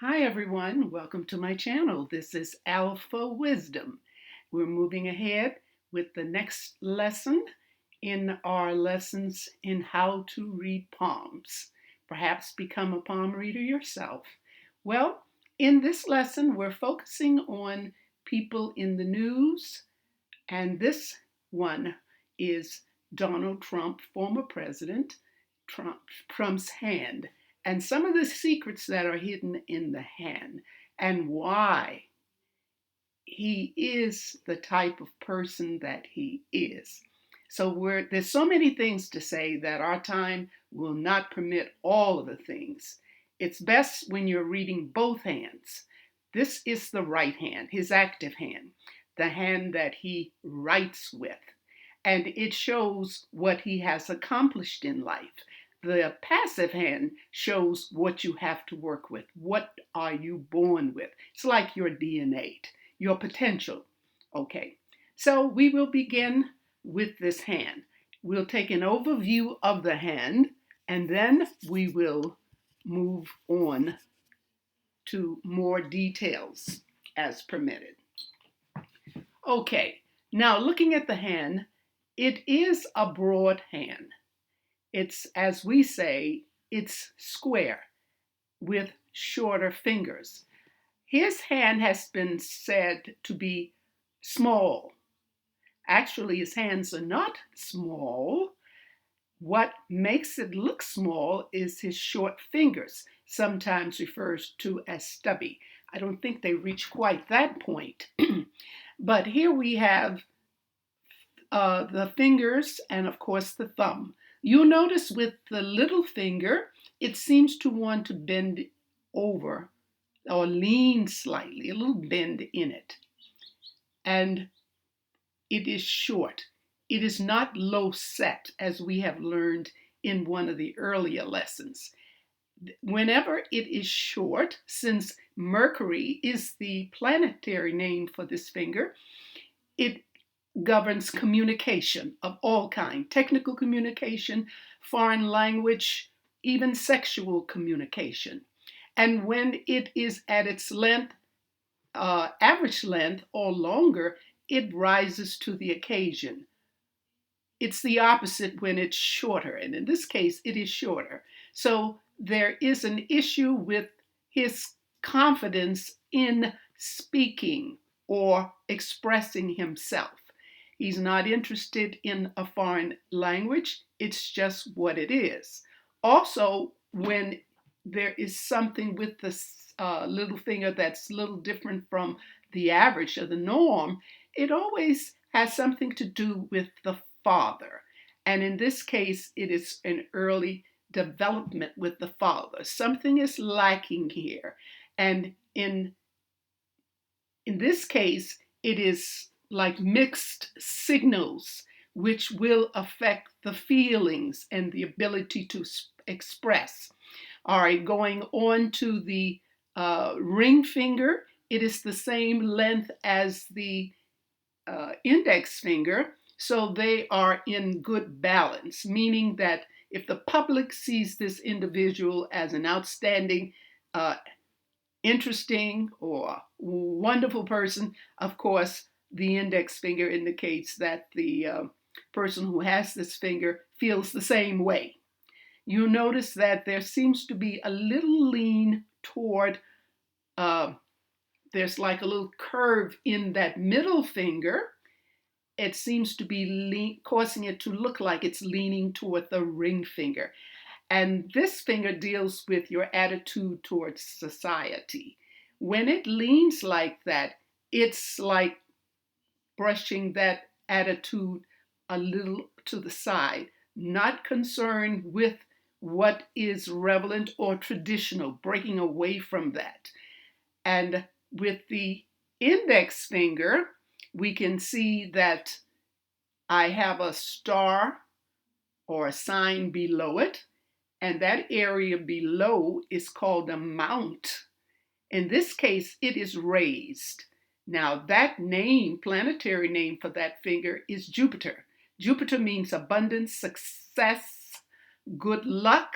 Hi everyone, welcome to my channel. This is AlphaWisdom. We're moving ahead with the next lesson in our lessons in how to read palms. Perhaps become a palm reader yourself. Well, in this lesson, we're focusing on people in the news, and this one is Donald Trump, former president, Trump's hand, and some of the secrets that are hidden in the hand, and why he is the type of person that he is. So there's so many things to say that our time will not permit all of the things. It's best when you're reading both hands. This is the right hand, his active hand, the hand that he writes with. And it shows what he has accomplished in life. The passive hand shows what you have to work with. What are you born with? It's like your DNA, your potential. Okay, so we will begin with this hand. We'll take an overview of the hand, and then we will move on to more details as permitted. Okay, now looking at the hand, it is a broad hand. It's, as we say, it's square with shorter fingers. His hand has been said to be small. Actually, his hands are not small. What makes it look small is his short fingers, sometimes referred to as stubby. I don't think they reach quite that point. But here we have the fingers and, of course, the thumb. You'll notice with the little finger, it seems to want to bend over or lean slightly, a little bend in it. And it is short. It is not low set, as we have learned in one of the earlier lessons. Whenever it is short, since Mercury is the planetary name for this finger, it governs communication of all kinds, technical communication, foreign language, even sexual communication. And when it is at its length, average length or longer, it rises to the occasion. It's the opposite when it's shorter, and in this case, it is shorter. So there is an issue with his confidence in speaking or expressing himself. He's not interested in a foreign language. It's just what it is. Also, when there is something with the little finger that's a little different from the average or the norm, it always has something to do with the father. And in this case, it is an early development with the father. Something is lacking here. And in this case, it is like mixed signals, which will affect the feelings and the ability to express. All right, going on to the ring finger, it is the same length as the index finger, so they are in good balance, meaning that if the public sees this individual as an outstanding, interesting, or wonderful person, of course, the index finger indicates that the person who has this finger feels the same way. You notice that there seems to be a little lean toward, there's like a little curve in that middle finger. It seems to be causing it to look like it's leaning toward the ring finger. And this finger deals with your attitude towards society. When it leans like that, it's like brushing that attitude a little to the side, not concerned with what is relevant or traditional, breaking away from that. And with the index finger, we can see that I have a star or a sign below it, and that area below is called a mount. In this case, it is raised. Now, that name, planetary name for that finger is Jupiter. Jupiter means abundance, success, good luck,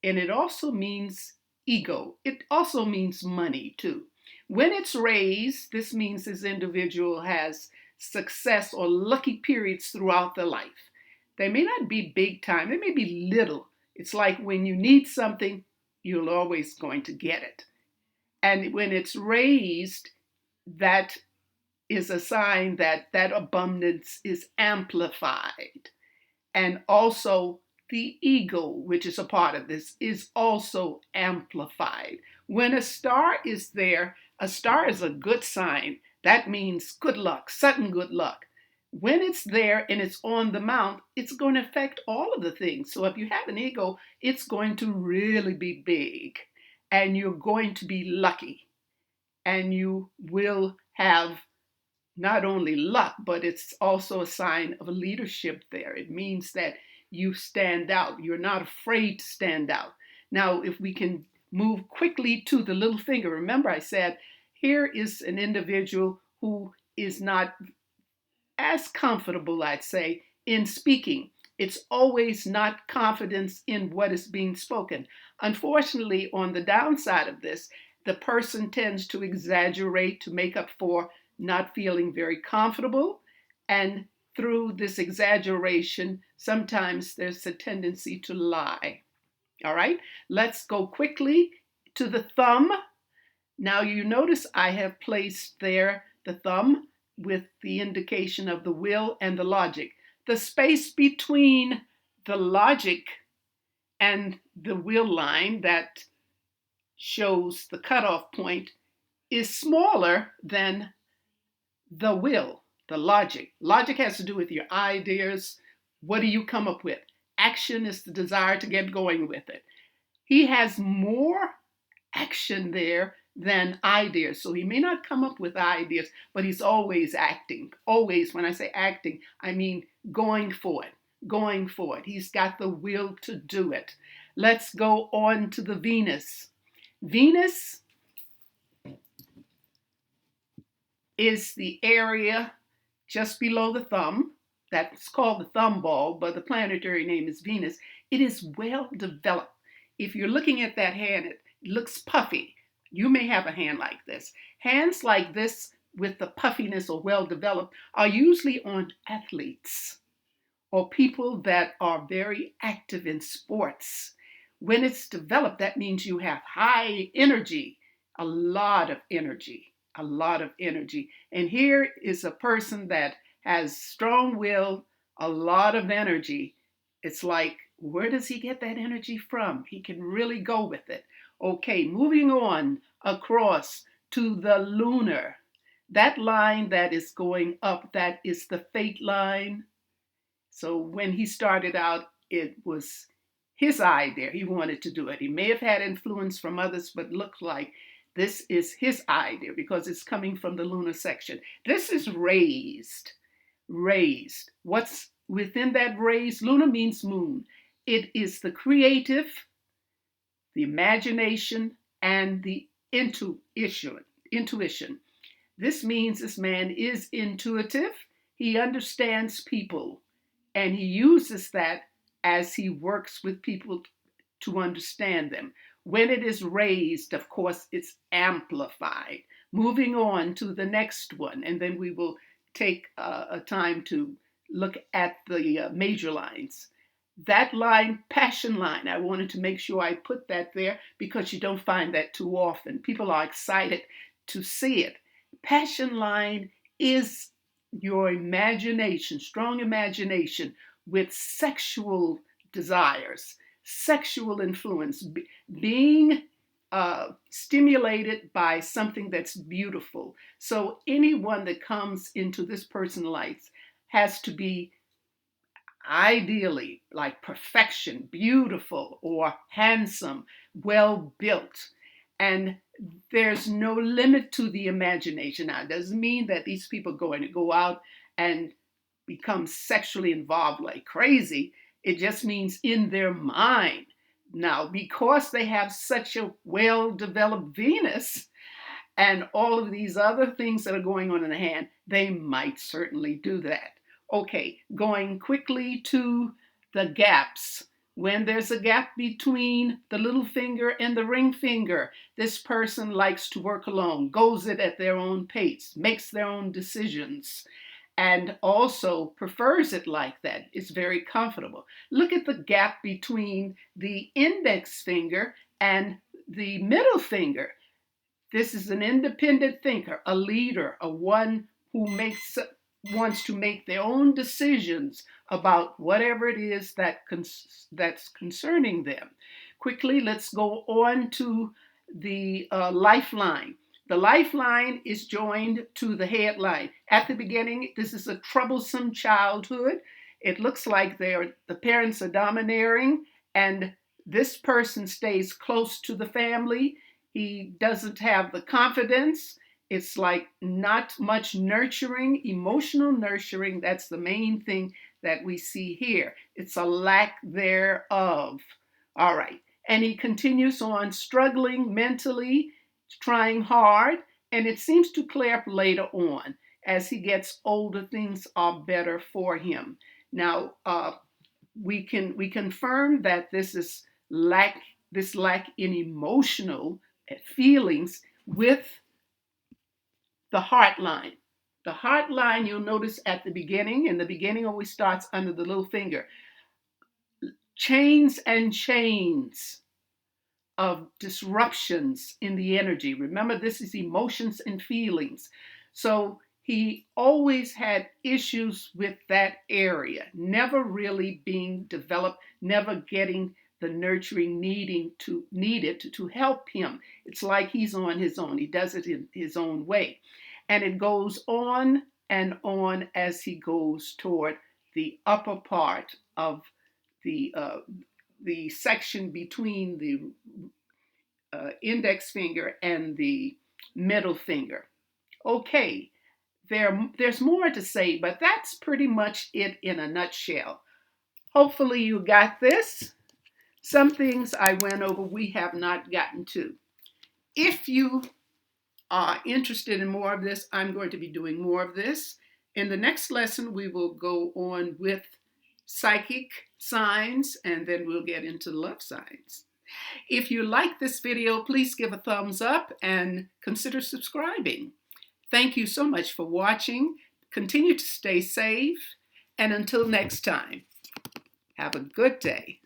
and it also means ego. It also means money too. When it's raised, this means this individual has success or lucky periods throughout their life. They may not be big time, they may be little. It's like when you need something, you're always going to get it. And when it's raised, that is a sign that that abundance is amplified. And also, the ego, which is a part of this, is also amplified. When a star is there, a star is a good sign. That means good luck, sudden good luck. When it's there and it's on the mount, it's going to affect all of the things. So if you have an ego, it's going to really be big, and you're going to be lucky, and you will have not only luck, but it's also a sign of leadership there. It means that you stand out. You're not afraid to stand out. Now, if we can move quickly to the little finger, remember I said, here is an individual who is not as comfortable, I'd say, in speaking. It's always not confidence in what is being spoken. Unfortunately, on the downside of this, the person tends to exaggerate to make up for not feeling very comfortable. And through this exaggeration, sometimes there's a tendency to lie. All right, let's go quickly to the thumb. Now you notice I have placed there the thumb with the indication of the will and the logic. The space between the logic and the will line that shows the cutoff point is smaller than the will, the logic. Logic has to do with your ideas. What do you come up with? Action is the desire to get going with it. He has more action there than ideas. So he may not come up with ideas, but he's always acting. Always, when I say acting, I mean going for it, going for it. He's got the will to do it. Let's go on to the Venus. Venus is the area just below the thumb. That's called the thumb ball, but the planetary name is Venus. It is well developed. If you're looking at that hand, it looks puffy. You may have a hand like this. Hands like this with the puffiness or well developed are usually on athletes or people that are very active in sports. When it's developed, that means you have high energy, a lot of energy, a lot of energy. And here is a person that has strong will, a lot of energy. It's like, where does he get that energy from? He can really go with it. Okay, moving on across to the lunar. That line that is going up, that is the fate line. So when he started out, it was his idea. He wanted to do it. He may have had influence from others, but looked like this is his idea because it's coming from the lunar section. This is raised. Raised. What's within that raised? Lunar means moon. It is the creative, the imagination, and the intuition. This means this man is intuitive. He understands people, and he uses that as he works with people to understand them. When it is raised, of course, it's amplified. Moving on to the next one, and then we will take a time to look at the major lines. That line, passion line, I wanted to make sure I put that there because you don't find that too often. People are excited to see it. Passion line is your imagination, strong imagination with sexual desires, sexual influence, being stimulated by something that's beautiful. So anyone that comes into this person's life has to be ideally like perfection, beautiful or handsome, well built. And there's no limit to the imagination. Now, it doesn't mean that these people are going to go out and become sexually involved like crazy. It just means in their mind. Now, because they have such a well-developed Venus and all of these other things that are going on in the hand, they might certainly do that. Okay, going quickly to the gaps. When there's a gap between the little finger and the ring finger, this person likes to work alone, goes it at their own pace, makes their own decisions, and also prefers it like that. It's very comfortable. Look at the gap between the index finger and the middle finger. This is an independent thinker, a leader, a one who wants to make their own decisions about whatever it is that's concerning them. Quickly, let's go on to the lifeline. The lifeline is joined to the headline. At the beginning, this is a troublesome childhood. It looks like the parents are domineering, and this person stays close to the family. He doesn't have the confidence. It's like not much nurturing, emotional nurturing. That's the main thing that we see here. It's a lack thereof. All right. And he continues on struggling mentally, trying hard, and it seems to clear up later on. As he gets older, things are better for him. Now, we confirm that this lack in emotional feelings with the heart line. The heart line, you'll notice at the beginning, and the beginning always starts under the little finger. Chains and chains of disruptions in the energy. Remember, this is emotions and feelings. So he always had issues with that area, never really being developed, never getting the nurturing needed to help him. It's like he's on his own. He does it in his own way. And it goes on and on as he goes toward the upper part of the section between the index finger and the middle finger. Okay, there's more to say, but that's pretty much it in a nutshell. Hopefully you got this. Some things I went over we have not gotten to. If you are interested in more of this, I'm going to be doing more of this. In the next lesson, we will go on with psychic signs, and then we'll get into love signs. If you like this video, please give a thumbs up and consider subscribing. Thank you so much for watching. Continue to stay safe, and until next time, have a good day.